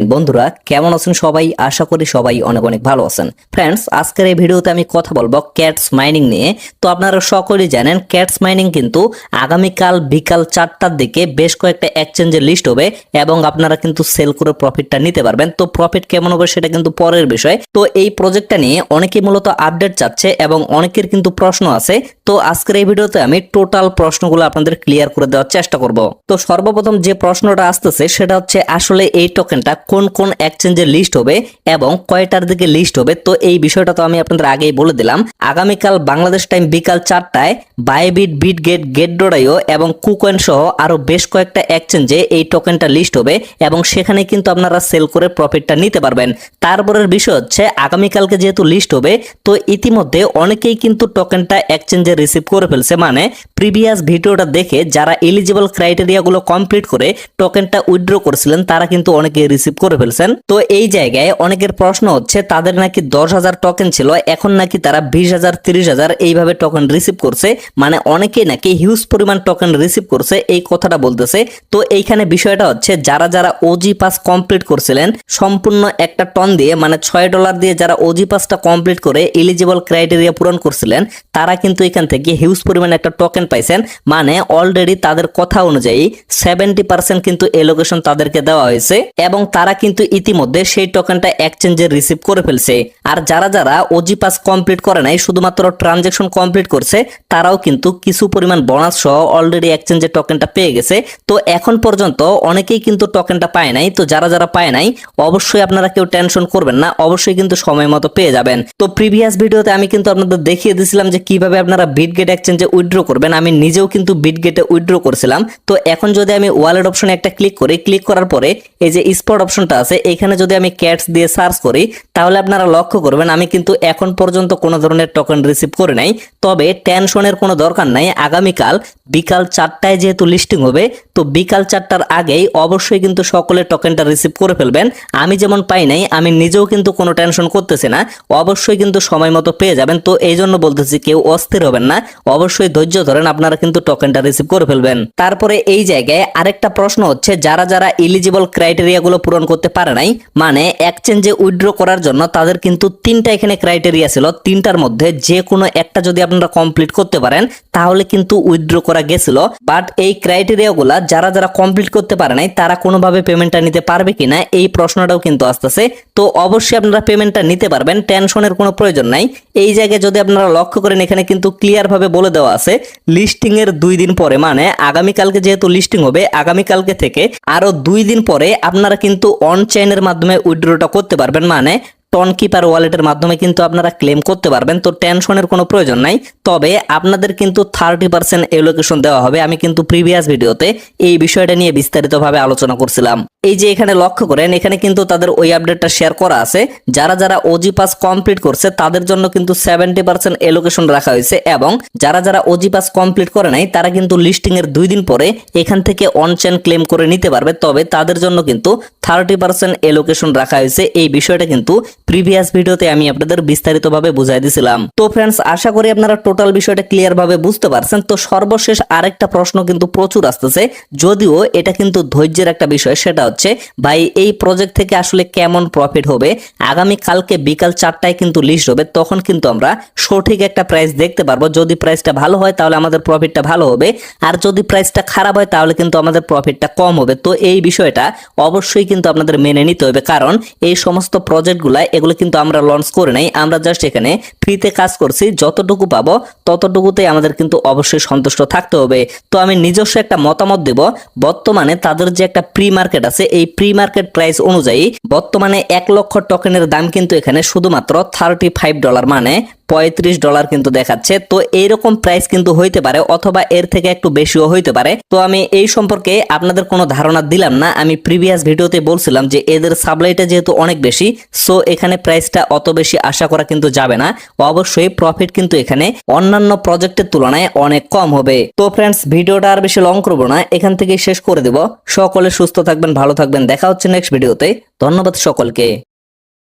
বন্ধুরা কেমন আছেন সবাই? আশা করি সবাই অনেক অনেক ভালো আছেন। ফ্রেন্ডস, আজকের এই ভিডিওতে আমি কথা বলবো ক্যাটস মাইনিং নিয়ে। তো আপনারা সকলেই জানেন ক্যাটস মাইনিং কিন্তু আগামীকাল বিকাল 4টার দিকে বেশ কয়েকটা এক্সচেঞ্জে লিস্ট হবে এবং আপনারা কিন্তু সেল করে প্রফিটটা নিতে পারবেন। তো প্রফিট কেমন হবে সেটা কিন্তু পরের বিষয়। তো এই প্রজেক্টটা নিয়ে অনেকেই মূলত আপডেট চাচ্ছে এবং অনেকের কিন্তু প্রশ্ন আছে। তো আজকের এই ভিডিওতে আমি টোটাল প্রশ্নগুলো আপনাদের ক্লিয়ার করে দেওয়ার চেষ্টা করব। তো সর্বপ্রথম যে প্রশ্নটা আসতেছে সেটা হচ্ছে আসলে এই টোকেনটা কোন কোন এক্সচেঞ্জে লিস্ট হবে এবং কয়টার দিকে লিস্ট হবে। তো এই বিষয়টা তো আমি আপনাদের আগেই বলে দিলাম। আগামীকাল বাংলাদেশ টাইম বিকাল 4টায় বাইবিট, বিটগেট, গেট.io এবং কুকয়েন সহ আরো বেশ কয়েকটা এক্সচেঞ্জে এই টোকেনটা লিস্ট হবে এবং সেখানে কিন্তু আপনারা সেল করে প্রফিটটা নিতে পারবেন। তারপরের বিষয় হচ্ছে আগামীকালকে যেহেতু লিস্ট হবে তো ইতিমধ্যে অনেকেই কিন্তু টোকেনটা এক্সচেঞ্জে রিসিভ করে ফেলছে, মানে প্রিভিয়াস ভিডিওটা দেখে যারা এলিজিবল ক্রাইটেরিয়া গুলো কমপ্লিট করে টোকেনটা উইথড্র করেছিলেন তারা কিন্তু অনেকে রিসিভ করে ফেলছেন। তো এই জায়গায় অনেকের প্রশ্ন হচ্ছে তাদের নাকি 10,000 টোকেন ছিল, এখন নাকি তারা 20,000, 30,000 এইভাবে টোকেন রিসিভ করছে, মানে অনেকেই নাকি হিউজ পরিমাণ টোকেন রিসিভ করছে এই কথাটা বলতেছে। তো এইখানে বিষয়টা হচ্ছে যারা যারা ওজি পাস কমপ্লিট করছিলেন সম্পূর্ণ একটা টন দিয়ে, মানে $6 দিয়ে যারা ওজি পাসটা কমপ্লিট করে এলিজিবল ক্রাইটেরিয়া পূরণ করছিলেন তারা কিন্তু এখান থেকে হিউজ পরিমাণ একটা টোকেন পাইছেন, মানে অলরেডি তাদের কথা অনুযায়ী 70% কিন্তু এলোকেশন তাদেরকে দেওয়া হয়েছে এবং তারা কিন্তু ইতিমধ্যে সেই টোকেনটা এক্সচেঞ্জে রিসিভ করে ফেলছে। আর যারা যারা ওজি পাস কমপ্লিট করে নাই, শুধুমাত্র ট্রানজাকশন কমপ্লিট করছে, তারাও কিন্তু কিছু পরিমাণ বোনাস সহ অলরেডি এক্সচেঞ্জে টোকেনটা পেয়ে গেছে। তো এখন পর্যন্ত অনেকেই কিন্তু টোকেনটা পায় নাই। তো যারা যারা পায় নাই অবশ্যই আপনারা কেউ টেনশন করবেন না, অবশ্যই কিন্তু সময় মতো পেয়ে যাবেন। তো প্রিভিয়াস ভিডিওতে আমি কিন্তু আপনাদের দেখিয়ে দিয়েছিলাম যে কিভাবে আপনারা বিটগেট এক্সচেঞ্জে উইথড্র করবেন। আমি নিজেও কিন্তু বিটগেটে উইথড্র করছিলাম। তো এখন যদি আমি ওয়ালেট অপশনে একটা ক্লিক করি, ক্লিক করার পরে এই যে স্পট অপশনটা আছে এখানে যদি আমি ক্যাটস দিয়ে সার্চ করি তাহলে আপনারা লক্ষ্য করবেন আমি কিন্তু এখন পর্যন্ত কোনো ধরনের টোকেন রিসিভ করে নাই। তবে টেনশনের কোনো দরকার নাই, আগামীকাল বিকাল 4টায় যেহেতু লিস্টিং হবে তো বিকাল 4টার আগেই অবশ্যই কিন্তু সকলে টোকেনটা রিসিভ করে ফেলবেন। আমি যেমন পাই নাই, আমি নিজেও কিন্তু কোনো টেনশন করতেছি না, অবশ্যই কিন্তু সময় মতো পেয়ে যাবেন। তো এই জন্য বলতেছি কেউ অস্থির হবেন না, অবশ্যই ধৈর্য ধরেন, আপনারা কিন্তু টোকেনটা রিসিভ করে ফেলবেন। তারপরে এই জায়গায় আরেকটা প্রশ্ন হচ্ছে যারা যারা এলিজিবল ক্রাইটেরিয়া গুলো পূরণ করতে পারে নাই, মানে এক্সচেঞ্জে উইথড্র করার জন্য তাদের কিন্তু 3টা এখানে ক্রাইটেরিয়া ছিল, 3টার মধ্যে যে কোনো একটা যদি আপনারা কমপ্লিট করতে পারেন তাহলে কিন্তু উইথড্র করা গেছিল। বাট এই ক্রাইটেরিয়া গুলা যারা যারা কমপ্লিট করতে পারে নাই তারা কোনোভাবে পেমেন্টটা নিতে পারবে কিনা এই প্রশ্নটাও কিন্তু আসতেছে। তো অবশ্যই আপনারা পেমেন্টটা নিতে পারবেন, টেনশনের কোনো প্রয়োজন নাই। এই জায়গায় যদি আপনারা লক্ষ্য করেন এখানে কিন্তু ক্লিয়ার ভাবে বলে দেওয়া আছে লিস্টিং এর 2 দিন পরে, মানে আগামীকালকে যেহেতু লিস্টিং হবে আগামীকালকে থেকে আরো 2 দিন পরে আপনারা কিন্তু অন চেইনের মাধ্যমে উইথড্রটা করতে পারবেন, মানে টনকিপার ওয়ালেটের মাধ্যমে কিন্তু আপনারা ক্লেম করতে পারবেন। তো টেনশনের কোনো প্রয়োজন নাই। তবে আপনাদের কিন্তু 30% এলোকেশন দেওয়া হবে। আমি কিন্তু প্রিভিয়াস ভিডিওতে এই বিষয়টা নিয়ে বিস্তারিতভাবে আলোচনা করছিলাম। এই যে এখানে লক্ষ্য করেন এখানে কিন্তু তাদের ওই আপডেটটা শেয়ার করা আছে, যারা যারা ওজি পাস কমপ্লিট করছে তাদের জন্য কিন্তু 70% এলোকেশন রাখা হয়েছে এবং যারা যারা ওজি পাস কমপ্লিট করে নাই তারা কিন্তু লিস্টিং এর 2 দিন পরে এখান থেকে অন চেইন ক্লেম করে নিতে পারবে। তবে তাদের জন্য কিন্তু 30% এলোকেশন রাখা হয়েছে। এই বিষয়টা কিন্তু প্রিভিয়াস ভিডিওতে আমি আপনাদের বিস্তারিতভাবে বুঝাই দিয়েছিলাম। তো ফ্রেন্ডস, আশা করি আপনারা টোটাল বিষয়টা ক্লিয়ার ভাবে বুঝতে পারছেন। তো সর্বশেষ আরেকটা প্রশ্ন কিন্তু প্রচুর আসতেছে, যদিও এটা কিন্তু ধৈর্যের একটা বিষয়, সেটা হচ্ছে ভাই এই প্রজেক্ট থেকে আসলে কেমন প্রফিট হবে। আগামী কালকে বিকাল 4টায় কিন্তু লিস্ট হবে, তখন কিন্তু আমরা সঠিক একটা প্রাইস দেখতে পারবো। যদি প্রাইসটা ভালো হয় তাহলে আমাদের প্রফিটটা ভালো হবে, আর যদি প্রাইসটা খারাপ হয় তাহলে কিন্তু আমাদের প্রফিটটা কম হবে। তো এই বিষয়টা অবশ্যই কিন্তু আপনাদের মেনে নিতে হবে, কারণ এই সমস্ত প্রজেক্টগুলা এগুলো কিন্তু আমরা লঞ্চ করে নাই, আমরা জাস্ট এখানে ফ্রিতে কাজ করছি, যতটুকু পাবো ততটুকুতেই আমাদের কিন্তু অবশ্যই সন্তুষ্ট থাকতে হবে। তো আমি নিজস্ব একটা মতামত দেব, বর্তমানে তাদের যে একটা প্রি মার্কেট আছে এই প্রি মার্কেট প্রাইস অনুযায়ী বর্তমানে 1 লক্ষ টোকেনের দাম কিন্তু এখানে শুধুমাত্র $35, মানে $35 কিন্তু দেখাচ্ছে। তো এইরকম প্রাইস কিন্তু হইতে পারে অথবা এর থেকে একটু বেশিও হইতে পারে। তো আমি এই সম্পর্কে আপনাদের কোনো ধারণা দিলাম না, আমি প্রিভিয়াস ভিডিওতে বলছিলাম যে এদের সাপ্লাইটা যেহেতু অনেক বেশি, সো এখানে প্রাইসটা অত বেশি আশা করা কিন্তু যাবে না। অবশ্যই প্রফিট কিন্তু এখানে অন্যান্য প্রজেক্টের তুলনায় অনেক কম হবে। তো ফ্রেন্ডস, ভিডিওটা আর বেশি লং করবো না, এখান থেকে শেষ করে দেব। সকলে সুস্থ থাকবেন, ভালো থাকবেন, দেখা হচ্ছে নেক্সট ভিডিওতে। ধন্যবাদ সকলকে।